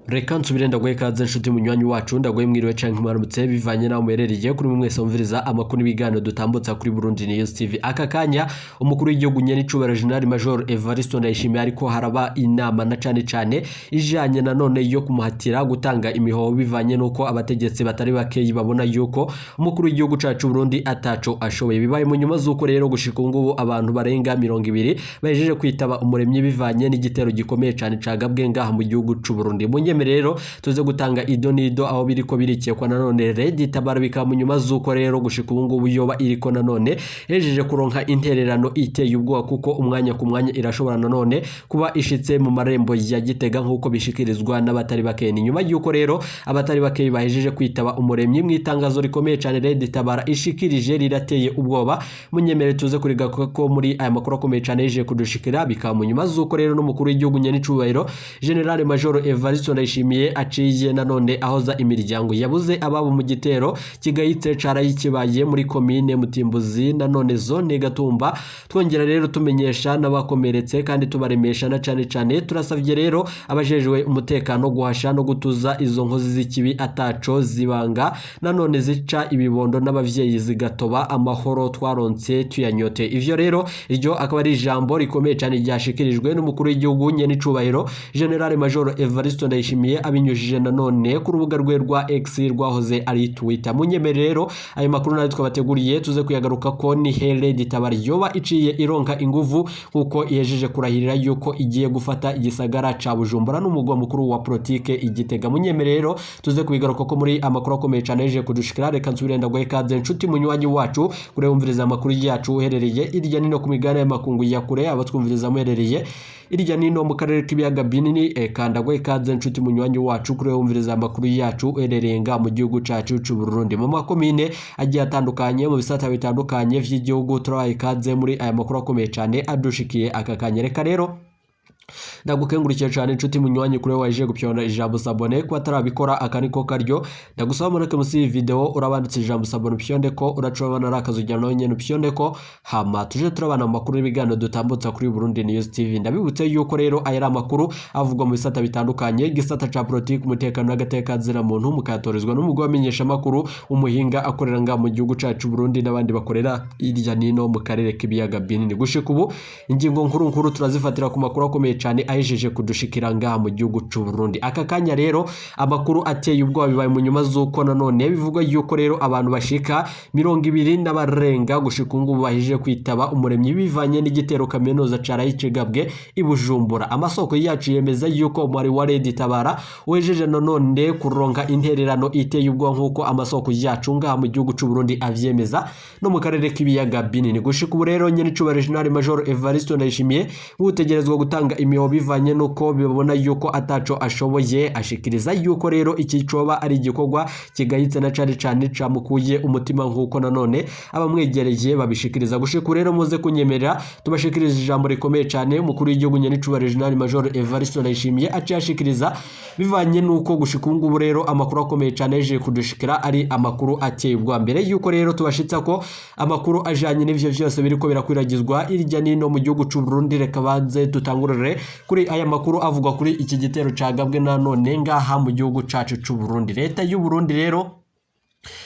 Reka nsubire ndaguhe ikaze nshuti munywanyi wacu ndaguhe mwiriwe canke mwaramutse bivanye naho muherereye kuri mwese mumviriza amakuru n'ibiganiro dutambutsa kuri Burundi News TV. Aka kanya umukuru w'igihugu nyene icubahiro General Major Evariste Ndayishimiye ariko haraba inama na cane ijanye nanone yo kumuhatira gutanga imihoho bivanye nuko abategetsi batari bakeyi babona yuko umukuru w'igihugu cacu Burundi ataco ashoboye. Bibaye mu nyuma zuko rero gushika ngubu abantu barenga 200 bajeje kwitaba umuremyi bivanye n'igitero gikomeye cane cagabwe ngaha mu gihugu c'u Burundi. Rero tuze gutanga idonido aho biriko birikekwa nanone Red Tabara bika mu nyuma zuko rero gushika ngubu yoba iriko nanone hejeje kuronka intererano iteye ubwoba kuko umwanya ku mwanya irashobora nanone kuba ishitse mu marembo ya Gitega nkuko bishikirizwa n'abatari bakeni. Nyuma yuko rero abatari bakeni bahejeje kwitaba umuremyi mwitangazo rikomeye cyane Red Tabara ishikirije rirateye ubwoba. Munyemere tuze kuriga ko muri aya makuru akomeye cyane yeje kudushikira bika mu nyuma zuko rero n'umukuru w'igihugu nyene cubahiro General Major Evariste Ndayishimiye aciye nanone ahoza imiryango yabuze ababo mu gitero kigayitse carayi kibaye muri komine Mutimbuzi nanone zone Gatumba. Twongera rero tumenyesha n'abakomeretse kandi tubaremesha na cane turasavye rero abajejwe umutekano guhasha no gutuza izo nkozi z'ikibi ataco zibanga nanone zica ibibondo n'abavyeyi zigatoba amahoro twaronse tuyanyote. Ivyo rero iryo akaba ari ijambo rikomeye cyane ryashikirijwe n'umukuru w'igihugu nyene icubahiro General Major Evariste Ndayishimiye abinyujije nanone ku rubuga rwe rwa X rwahoze ari Twitter. Munyemere rero ayo makuru nayo twabateguriye tuze kuyagaruka ko ni Red Tabara yoba iciye ironka inguvu kuko yejeje kurahirira yuko igiye gufata igisagara ca Bujumbura n'umugwa mukuru wa politike Igitega. Munyemere rero tuze kubigaruka ko muri amakuru akomeye cyane yeje kudushikira. Reka nsubire ndaguhe ikaze nshuti munywanyi wacu kurewumviriza amakuru yacu uherereye irya nino ku migana y'amakungu ya kure abatwumviriza muherereye irya nino mu karere k'ibiyaga binini kandagwe ikaze nshuti munywanyi wacu kurewumviriza amakuru yacu uherereye nga mu gihugu cacu c'u Burundi mu makomine agiye atandukanye mu bisata bitandukanye vy'igihugu. Turabaye ikaze muri aya makuru akomeye cyane adushikiye aka kanya. Reka rero ndagukengurikiye cyane nshuti munywanyi kure waje gupyona ijambo sabone ko atarabikora akaniko karyo. Ndagusaba muri musi video urabanditse ijambo sabone pyonde ko uracobana rakazujyana no nyene pyonde ko hama tuje turabana amakuru y'ibigano dutambutsa kuri Burundi News TV. Ndabibutse yuko rero ayera amakuru avugwa mu bisata bitandukanye gisata ca politique umutekano n'agateka zira muntu mukatorezwa n'umugwa amenyesha amakuru umuhinga akorera nga mu gihugu cacu Burundi n'abandi bakorera irya nino mu karere k'ibiyaga binini. Gushika ubu ingingo nkuru turazifatira ku makuru akomeye cyane ahejeje kudushikira ngaha mu gihugu c'u Burundi. Aka kanya rero amakuru ateye ubwoba bibaye mu nyuma zuko nanone bivugwa yuko rero abantu bashika 200 n'abarenga gushika ngubu bahejeje kwitaba umuremyi bivanye n'igitero kaminuza carayi cigabwe i Bujumbura. Amasoko yacu yemeza yuko umwari wa Red Tabara wejeje nanone kuronka intererano iteye ubwoba nkuko amasoko yacu ngaha mu gihugu c'u Burundi avyemeza no mu karere k'ibiyaga binini. Gushika ubu rero nyene cubahiro General Major Evariste Ndayishimiye gutegerezwa gutanga imihoho bivanye nuko bibona yuko ataco ashoboye. Ashikiriza yuko rero iki coba ari igikorwa kigayitse na cane camukuye umutima nkuko nanone abamwegereye babishikiriza. Gushika rero muze kunyemerera tubashikiriza ijambo rikomeye cyane umukuru w'igihugu nyene cubahiro General Major Evariste Ndayishimiye aciyashikiriza bivanye nuko gushika ngubu rero amakuru akomeye cyane yeje kudushikira ari amakuru ateye ubwa mbere yuko rero tubashitsa ko amakuru ajanye n'ivyo vyose biriko birakwiragizwa irya nino mu gihugu c'u Burundi. Reka banze tutangurire kuri aya makuru avuga kuri iki gitero cagabwe nanone ngaha mu gihugu cacu c'u Burundi. Leta y'u Burundi rero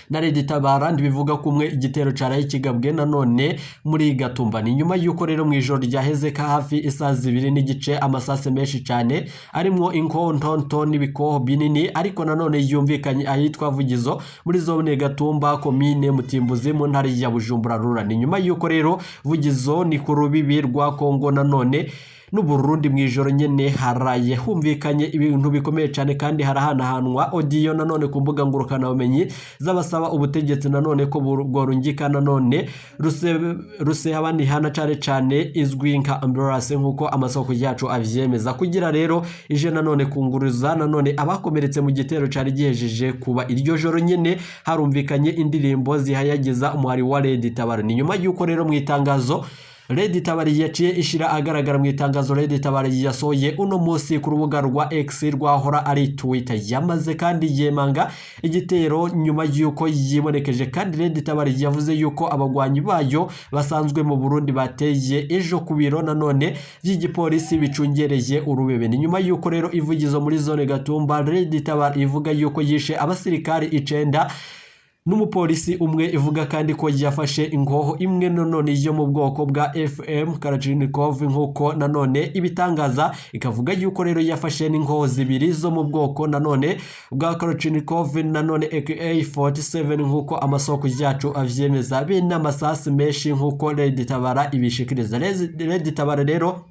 na Red Tabara ndibivuga kumwe igitero carayi kigabwe nanone muri Gatumba. Ni nyuma yuko rero mu ijoro ryaheze ka hafi isaha 2 n'igice amasase menshi cyane arimwo inkontonto n'ibikoho binini ariko nanone yumvikanye ahitwa Vugizo muri zone Gatumba komine Mutimbuzi mu ntara ya Bujumbura rura. Ni nyuma yuko rero Vugizo ni ku rubibi rwa Kongo nanone n'Uburundi mu ijoro nyene haraye humvikanye ibintu bikomeye cyane kandi harahanahanwa audio nanone ku mbuga ngurukana bumenyi z'abasaba ubutegetsi nanone ko bworungika nanone ruse abandi hana cyane izwi nka ambulance nkuko amasoko yacu avyemeza kugira rero ije nanone kunguruza nanone abakomeretse mu gitero cari gihejeje kuba iryo joro nyene harumvikanye indirimbo zihayagiza umwari wa Red Tabara. Ni nyuma yuko rero mu itangazo Red Tabara yaciye ishira agaragara mu itangazo Red Tabara yasohoye uno munsi ku rubuga rwa X rwahora ari Twitter, yamaze kandi yemanga igitero nyuma yuko yibonekeje, kandi Red Tabara yavuze yuko abagwanyi bayo basanzwe mu Burundi bateye ejo ku biro nanone by'igipolisi bicungereye urubebe. Ni nyuma yuko rero ivugizo muri zone Gatumba Red Tabara ivuga yuko yishe abasirikari 9 n'umupolisi umwe, ivuga kandi ko yafashe ingoho imwe nanone yo mu bwoko bwa FM Kalashnikov nkuko nanone ibitangaza, ikavuga yuko rero yafashe n'ingoho 2 zo mu bwoko nanone bwa Kalashnikov nanone AK47 nkuko amasoko yacu avyemeza, be n'amasasi menshi nkuko Red Tabara ibishikiriza. Red Tabara rero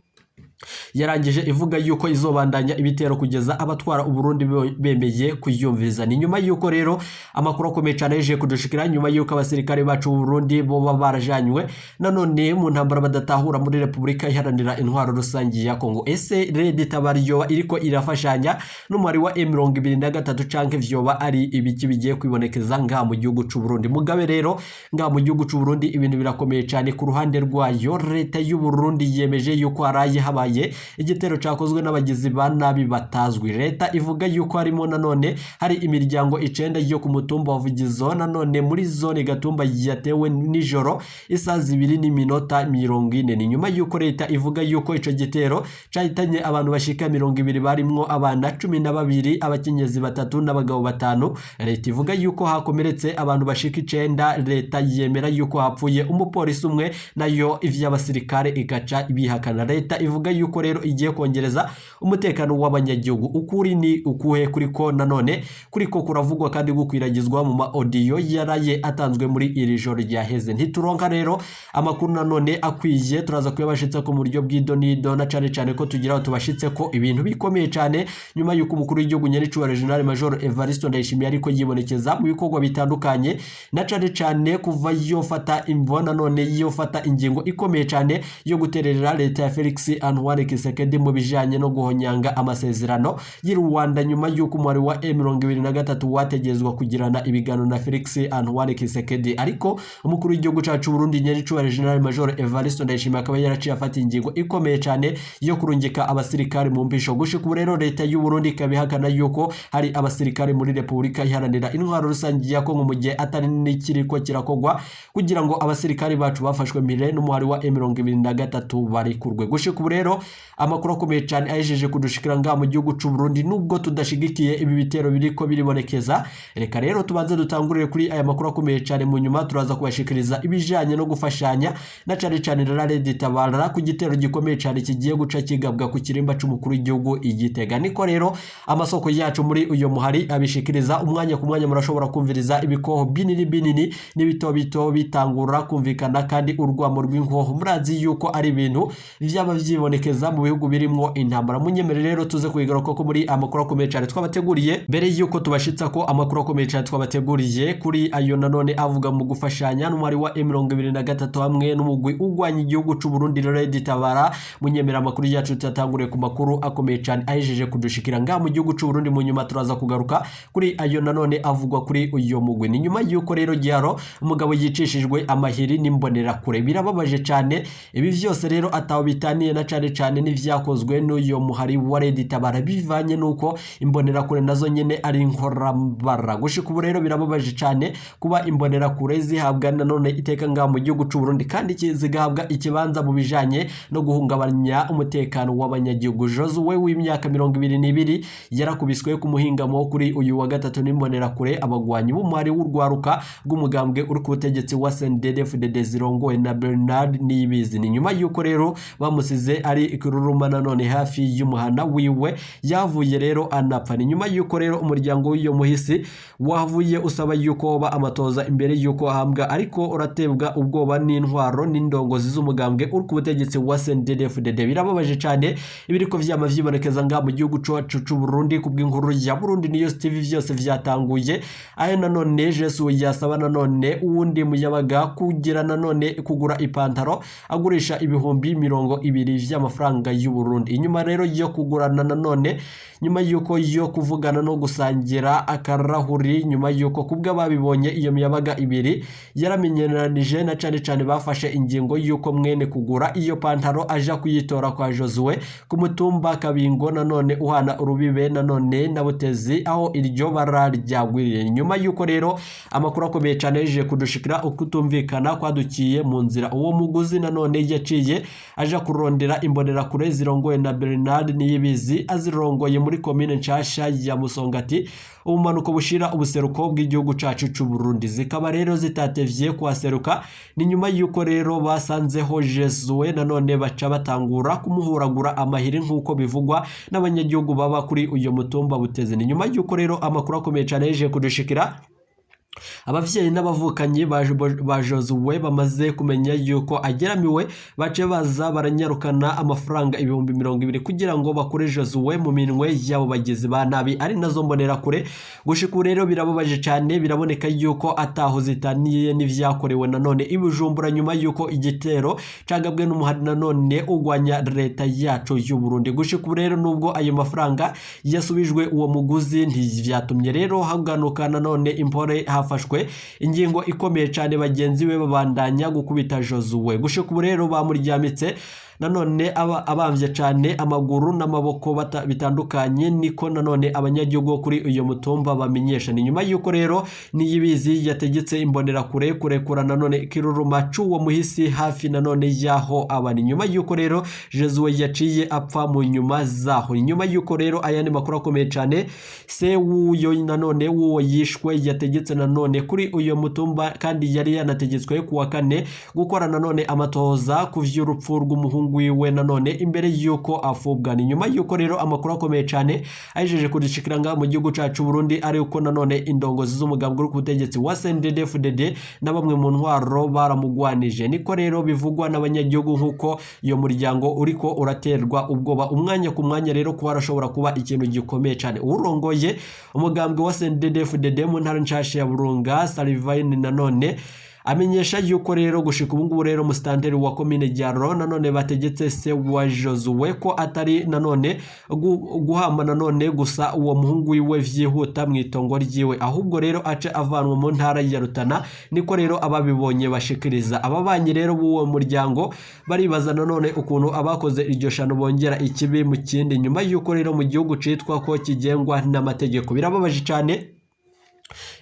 yarangije ivuga yuko izobandanya ibitero kugeza abatwara Uburundi bemeye kuyumviriza. Ni nyuma yuko rero amakuru akomeye cyane yeje kudushikira, nyuma yuko abasirikare bacu Burundi bo barajanywe nanone mu ntambara badatahura muri Republika Iharanira Intwaro Rusangi ya Kongo. Ese Red Tabara yoba iriko irafashanya n'umwari wa M23 canke vyoba ari ibiki bigiye kwibonekeza nga mu gihugu c'u Burundi? Mugabe rero nga mu gihugu c'u Burundi ibintu birakomeye cyane ku ruhande rwayo. Leta y'u Burundi yemeje yuko araye habaye igitero cyakozwe n'abagizi ba nabi batazwi. Leta ivuga yuko harimo nanone hari imiryango 9 yo ku mutumba wa Vugizo nanone muri zone Gatumba yatewe nijoro isa 2:40. Ni nyuma yuko leta ivuga yuko ico gitero cyahitanye abantu bashika 200 barimwo abana 12, abakenyezi 3 n'abagabo 5. Leta ivuga yuko hakomeretse abantu bashika 9. Leta yemera yuko hapfuye umupolisi umwe, nayo ivy'abasirikare igaca ibihakana. Leta ivuga yuko rero igiye kongereza umutekano w'abanyagihugu. Ukuri ni ukuhe kuriko nanone kuriko kuravugwa kandi gukwiragizwa mu ma audio yaraye atanzwe muri iri joro ryaheze? Ntituronka rero amakuru nanone akwiye, turaza kuyabashitsa ko mu buryo bw'idonido na cyane ko tugira tubashitse ko ibintu bikomeye cyane nyuma yuko umukuru w'igihugu Nyenicubahiro General Major Evariste Ndayishimiye ariko yibonekeza mu bikorwa bitandukanye, na cyane kuva yofata imvona none yofata ingingo ikomeye cyane yo guterera leta ya Felix Antoine Tshisekedi mu bijanye no guhonyanga amasezerano y'u Rwanda, nyuma yuko umwari wa M23 wategezwa kugirana ibiganiro na Felix Antoine Tshisekedi. Ariko umukuru w'igihugu cyacu Burundi Nyenicubahiro General Major Evariste Ndayishimiye akaba yaraciye afata ingingo ikomeye cyane yo kurungika abasirikare mu mbisho. Gushika rero leta y'u Burundi ikabihakana yuko hari abasirikare muri Republika Iharanira Intwaro Rusangi ya Kongo mu gihe atari n'ikiriko kirakogwa kugira ngo abasirikare bacu bafashwe mire n'umwari wa M23 bari kurwe. Gushika rero amakuru akomeye cyane ayejeje kudushikira nga mu gihugu c'u Burundi, nubwo tudashigikiye ibi bitero biriko biribonekeza. Reka rero tubanze dutangurire kuri aya makuru akomeye cyane, mu nyuma turaza kubashikiriza ibijanye no gufashanya na cyane Red Tabara ku gitero gikomeye cyane kigiye guca kigabwa ku kirimba c'umukuru w'igihugu Igitega. Niko rero amasoko yacu muri uyo muhari abishikiriza umwanya ku mwanya. Murashobora kumviriza ibikoho binini n'ibito bitangura kumvikana, kandi urwamo rw'inkoho murazi yuko ari ibintu vyaba vyibonekeza mu bihugu birimo intambara. Munyemere rero tuze kuyigaruka ko muri amakuru akomeye cyane twabateguriye, mbere yuko tubashitsa ko amakuru akomeye cyane twabateguriye kuri ayo nanone avuga mu gufashanya n'umwari wa M23 hamwe n'umugwi ugwanya igihugu c'u Burundi Red Tabara. Munyemere amakuru yacu tutatanguriye ku makuru akomeye cyane ahejeje kudushikira nga mu gihugu c'u Burundi. Mu nyuma turaza kugaruka kuri ayo nanone avugwa kuri uyo mugwi. Ni nyuma yuko rero Giharo umugabo yicishijwe amahiri n'imbonera kure. Birababaje cyane ibi vyose rero ataho bitaniye na cyane n'ivyakozwe n'uyo muhari wa Red Tabara, bivanye nuko imbonera kure nazo nyene ari inkorambara. Gushika rero birababaje cyane kuba imbonera kure zihabwa nanone iteka nga mu gihugu c'u Burundi, kandi kizigahabwa ikibanza mu bijanye no guhungabanya umutekano w'abanyagihugu. Josuwe w'imyaka 22 yarakubiswe ku muhingamo kuri uyu wa gatatu n'imbonera kure abagwanyi b'umwari w'urwaruka rw'umugambwe uri ku butegetsi wa CNDD-FDD zirongowe na Bernard Niyibizi. Ni nyuma yuko rero bamusize ari ikiruruma nanone hafi y'umuhana wiwe, yavuye rero anapfa. Ni nyuma yuko rero umuryango w'iyo muhisi wavuye usaba yuko ba amatoza imbere yuko ahambwa, ariko uratebwa ubwoba n'intwaro n'indongozi z'umugambwe uri ku butegetsi wa CNDD-FDD. Birababaje cyane ibiriko vyama vyibonekeza nga mu gihugu c'u Burundi. Kubw'inkuru ya Burundi News TV vyose vyatanguye ayo nanone Jesu yasaba nanone uwundi muyabaga kugira nanone kugura ipantaro agurisha ibihumbi 20 amafaranga y'u Burundi. Inyuma rero yo kugurana nanone, nyuma yuko yo kuvugana no gusangira akarahuri, nyuma yuko kubwa babibonye iyo miyabaga ibiri yaramenyeranije, na cane bafashe ingingo yuko mwene kugura iyo pantaro aja kuyitora kwa Josue ku mutumba Kabingo nanone uhana urubibe nanone na Butezi, aho iryo bara ryagwiriye. Nyuma yuko rero amakuru akomeye cyane yeje kudushikira ukutumvikana kwadukiye mu nzira, uwo muguzi nanone yaciye aja kurondera imbonera kure zirongoye na Bernard Niyibizi azirongoye muri komine nshasha ya Musongati, ubumanuko bushira ubuseruko bw'igihugu cacu c'u Burundi. Zikaba rero zitatevye kuhaseruka, ni nyuma yuko rero basanzeho Josue nanone baca batangura kumuhuragura amahiri nk'uko bivugwa n'abanyagihugu baba kuri uyo mutumba Butezi. Ni nyuma yuko rero amakuru akomeye cyane yeje kudushikira abavyeyi n'abavukanyi ba Josue bamaze kumenya yuko ageramiwe, bace baza baranyarukana amafaranga 200,000 kugira ngo bakure Josue mu minwe yabo bagizi ba nabi, ari nazo mbonera kure. Gushika rero birababaje cyane, biraboneka yuko ataho zitaniye n'ivyakorewe nanone ibujumbura nyuma yuko igitero cagabwe n'umuhari nanone ugwanya leta yacu y'u Burundi. Gushika rero nubwo ayo mafaranga yasubijwe uwo muguzi, ntivyatumye rero haganuka nanone impore hafashwe ingingo ikomeye cyane, bagenzi be babandanya gukubita Josue. Gushika rero bamuryamitse nanone abamvye cyane amaguru n'amaboko bitandukanye, niko nanone abanyagihugu kuri uyo mutumba bamenyesha. Ni nyuma yuko rero Niyibizi yategetse imbonera kure kurekura nanone kiruruma c'uwo muhisi hafi nanone yaho abani. Nyuma yuko rero Josue yaciye apfa mu nyuma zaho. Nyuma yuko rero ayandi makuru akomeye cyane, se wuyo nanone wuwo yishwe yategetse nanone kuri uyo mutumba, kandi yari yanategetswe kuwa kane gukora nanone amatoza ku vy'urupfu rw'umuhungu wiwe nanone imbere yuko afubwa. Ni nyuma yuko rero amakuru akomeye cyane ajeje kudishikiranga mu gihugu cacu Burundi, ari uko nanone indongozi z'umugambwe ku butegetsi wa CNDD-FDD na bamwe mu ntwaro baramugwanije. Niko rero bivugwa n'abanyagihugu, nkuko iyo muryango uriko uraterwa ubwoba umwanya ku mwanya rero kuba arashobora kuba ikintu gikomeye cyane. Urongoye umugambwe wa CNDD-FDD mu ntara nshasha ya Burunga, Salivine nanone amenyesha yuko rero gushika ubungubu rero musitanteri wa komine Gyaro nanone bategetse se wa Josue ko atari nanone guhamba nanone gusa uwo muhungu wiwe vyihuta mwitongo ryiwe, ahubwo rero ace avanwa mu ntara ya Rutana. Niko rero ababibonye bashikiriza. Ababanyi rero b'uwo muryango baribaza nanone ukuntu abakoze iryo shano bongera ikibi mu kindi, nyuma yuko rero mu gihugu citwa ko kigengwa n'amategeko. Birababaje cyane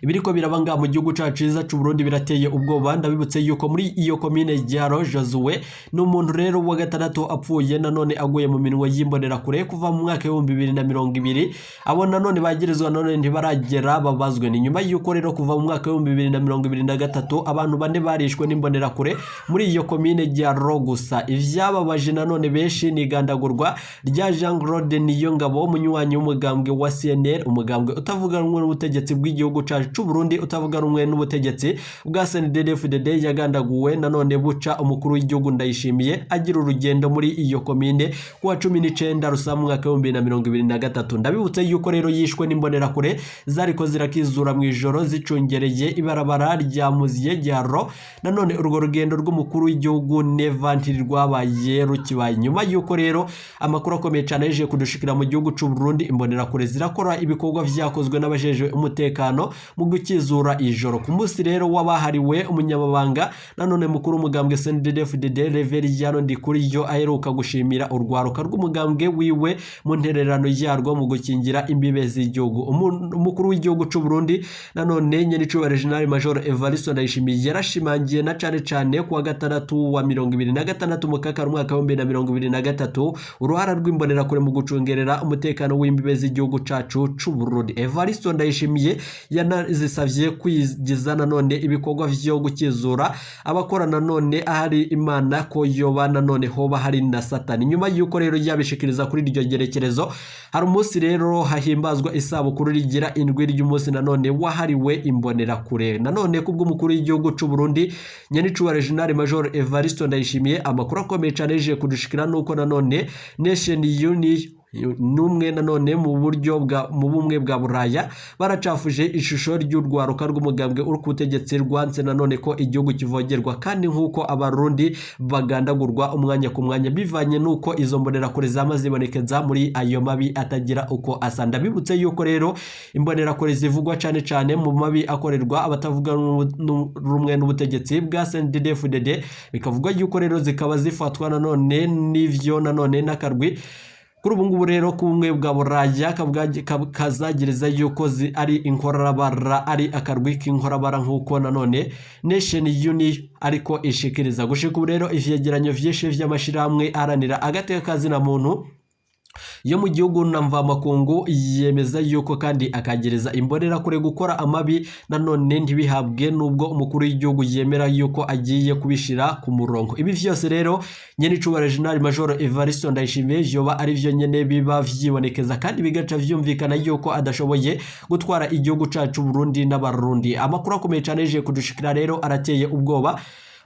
ibiriko birabanga mu gihugu cacu ciza c'u Burundi, birateye ubwoba. Ndabibutse yuko muri iyo komine Gyaro Josue n'umuntu rero wa gatandatu apfuye nanone aguye mu minwe y'imbonera kure kuva mu mwaka wa 2020. abo nanone bagirizwa nanone ntibaragera babazwe. Ni nyuma yuko rero kuva mu mwaka wa 2023 abantu bane barishwe n'imbonera kure muri iyo komine Gyaro. Gusa ivyababaje nanone benshi ni igandagurwa rya Jean-Claude Niyongabo, umunywanyi w'umugambwe wa CNL, umugambwe utavuga rumwe n'ubutegetsi bw'igihugu cacu c'u Burundi, utavuga rumwe n'ubutegetsi bwa CNDD-FDD. yagandaguwe nanone buca umukuru w'igihugu Ndayishimiye agira urugendo muri iyo komine kuwa 19 Rusama mwaka wa 2023. Ndabibutse yuko rero yishwe n'imbonera kure zariko zirakizura mu ijoro zicungereye ibarabara rya Muziye Gyaro. Nanone urwo rugendo rw'umukuru w'igihugu Nevanti rwabaye rukibaye nyuma yuko rero amakuru akomeye cyane yeje kudushikira mu gihugu c'u Burundi. Imbonera kure zirakora ibikorwa vyakozwe n'abajeje umutekano mu gukizura ijoro. Ku munsi rero wabahariwe umunyamabanga nanone mukuru umugambwe CNDD-FDD Reveriyano Ndikuriyo aheruka gushimira urwaruka rw'umugambwe wiwe mu ntererano yarwo mu gukingira imbibe z'igihugu. Umukuru w'igihugu c'u Burundi nanone Nyenicubahiro General Major Evariste Ndayishimiye yarashimangiye na cane kuwa gatandatu wa 2026 mukaka mwaka wa 2023 uruhara rw'imbonera kure mu gucungerera umutekano w'imbibe z'igihugu cacu c'u Burundi. Evariste Ndayishimiye yanazisavye kwigiza nanone ibikorwa vyo gukizura abakora nanone ahari Imana ko yoba nanone hoba hari na Satani. Nyuma yuko rero yabishikiriza kuri iryo gerekerezo, hari umunsi rero hahimbazwa isabukuru rigira indwi ry'umunsi nanone wahariwe imbonera kure. Nanone kubw'umukuru w'igihugu c'u Burundi Nyenicubahiro General Major Evariste Ndayishimiye, amakuru akomeye cyane yeje kudushikira nuko nanone Nation n'umwe nanone mu buryo mu bumwe bwa Buraya baracafuje ishusho ry'urwaruka rw'umugambwe uri ku butegetsi rwanse nanone ko igihugu kivogerwa kandi nk'uko abarundi bagandagurwa umwanya ku mwanya bivanye n'uko izo mbonerakure zamaze zibonekeza muri ayo mabi atagira uko asa. Ndabibutse yuko rero imbonerakure zivugwa cyane mu mabi akorerwa abatavuga rumwe n'ubutegetsi bwa CNDD-FDD, bikavugwa yuko rero zikaba zifatwa nanone n'ivyo nanone n'akarwi kuri ubu ngubu rero ku bumwe bwa Buraya kazagiriza yuko ari inkorabara, ari akarwi k'inkorabara nk'uko nanone Nation Union ariko ishikiriza. Gushika ubu rero ivyegeranyo vyinshi vy'amashirahamwe aharanira agateka kazina muntu yo mu gihugu na mvamakungu yemeza yuko kandi akagereza imbonerakure gukora amabi nanone ntibihabwe nubwo umukuru w'igihugu yemera yuko agiye kubishira ku murongo. Ibi vyose rero Nyenicubahiro General Major Evariste Ndayishimiye yoba ari vyo nyene biba vyibonekeza kandi bigaca vyumvikana yuko adashoboye gutwara igihugu cacu Burundi n'abarundi. Amakuru akomeye cyane je kudushikira rero arateye ubwoba,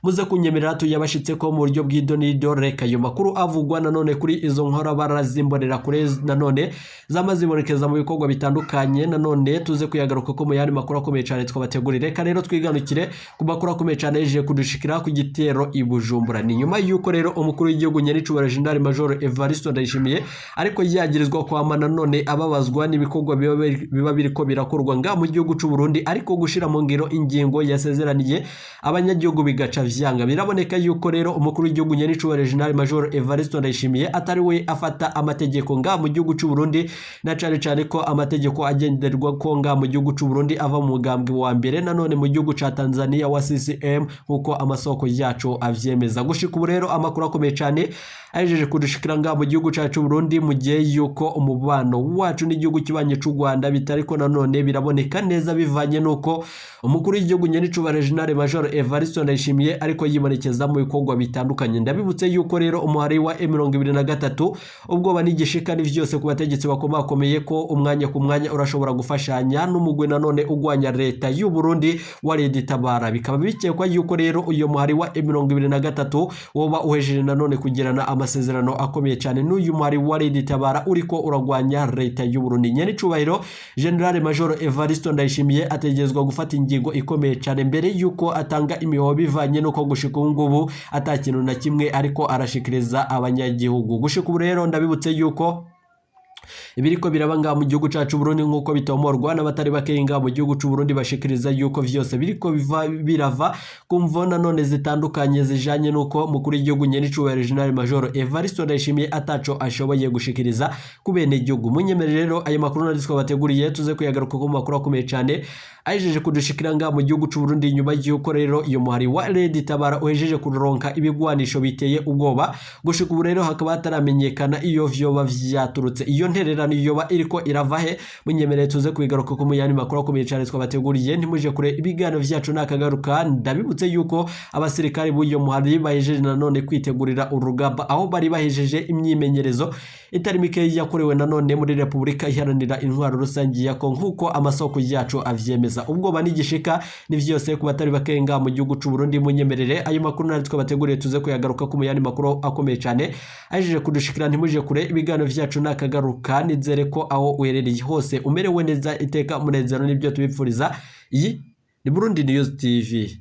muze kunyemerera tuyabashitse ko mu buryo bw'idonido. Reka ayo makuru avugwa nanone kuri izo nkorabara z'imbonerakure nanone zamazibonekeza mu bikorwa bitandukanye, nanone tuze kuyagaruka ko mu yandi makuru akomeye cyane twabategurira. Reka rero twiganukire ku makuru akomeye cyane yeje kudushikira ku gitero i Bujumbura. Ni nyuma yuko rero umukuru w'igihugu Nyenicubahiro General Major Evariste Ndayishimiye ariko yagirizwa kwama nanone ababazwa n'ibikorwa biba biriko birakorwa nga mu gihugu cy'u Burundi, ariko gushira mu ngiro ingingo yasezeraniye abanyagihugu bigaca vyanga. Biraboneka yuko rero umukuru w'igihugu Nyenicubahiro General Major Evariste Ndayishimiye atari we afata amategeko nga mu gihugu cy'u Burundi, na cyane ko amategeko agenderwa ko nga mu gihugu cy'u Burundi ava mu mugambwe wa mbere nanone mu gihugu ca Tanzania wa CCM nkuko amasoko yacu avyemeza. Gushika ubu rero amakuru akomeye cyane ajeje kudushikira nga mu gihugu cacu Burundi mu gihe yuko umubano wacu n'igihugu kibanye cy'u Rwanda bitariko nanone biraboneka neza bivanye nuko umukuru w'igihugu Nyenicubahiro General Major Evariste Ndayishimiye ariko yibonekeza mu bikorwa bitandukanye. Ndabibutse yuko rero umuhari wa M23 ubwoba n'igishika ni vyose ku bategetsi bakomakomeye ko umwanya ku mwanya urashobora gufashanya n'umugwe nanone ugwanya leta y'u Burundi wa Red Tabara. Bikaba bikekwa yuko rero uyo muhari wa M23 woba uhejeje nanone kugirana amasezerano akomeye cyane n'uyu muhari wa Red Tabara uriko uragwanya leta y'u Burundi. Nyenicubahiro General Major Evariste Ndayishimiye ategezwa gufata ingingo ikomeye cyane mbere yuko atanga imihoho bivanye nuko gushika ubu ngubu atakintu na kimwe ariko arashikiriza abanyagihugu. Gushika ubu rero ndabibutse yuko ibiriko birabanga mu gihugu cacu Burundi nkuko bitomorwa n'abatari bakenga mu gihugu cy'u Burundi bashikiriza yuko vyose biriko birava kumvo nanone zitandukanye zijanye nuko mukuru w'igihugu Nyenicubahiro General Major Evariste Ndayishimiye ataco ashoboye gushikiriza ku bene igihugu. Munyemerere rero ayo makuru nariswa bateguriye tuze kuyagaruka ku makuru akomeye cyane ajeje kudushikira nga mu gihugu cy'u Burundi nyuma y'uko rero iyo muhari wa Red Tabara uhejeje kuronka ibigwanisho biteye ubwoba. Gushika ubu rero hakaba hataramenyekana iyo vyoba vyaturutse, iyo ntererano yoba iriko irava he. Munyemerere tuze kwigaruka ku muyandi makuru akomeye cyane twabateguriye. Ntimuje kure ibigano vyacu nakagaruka. Ndabibutse yuko abasirikare b'uyo muhari bahejeje nanone kwitegurira urugamba, aho bari bahejeje imyimenyerezo itari mike yakorewe nanone muri Republika Iharanira Intwaro Rusangi ya Kongo nkuko amasoko yacu avyemeza. Ubwoba n'igishika ni vyose ku batari bakenga mu gihugu cy'u Burundi. Munyemerere ayo makuru nari twabateguriye tuze kuyagaruka ku muyandi makuru akomeye cyane ajeje kudushikira. Ntimuje kure ibigano vyacu nakagaruka. Nizere ko aho uherereye hose umerewe neza, iteka umunezero n'ibyo tubipfuriza. Iyi ni Burundi News TV.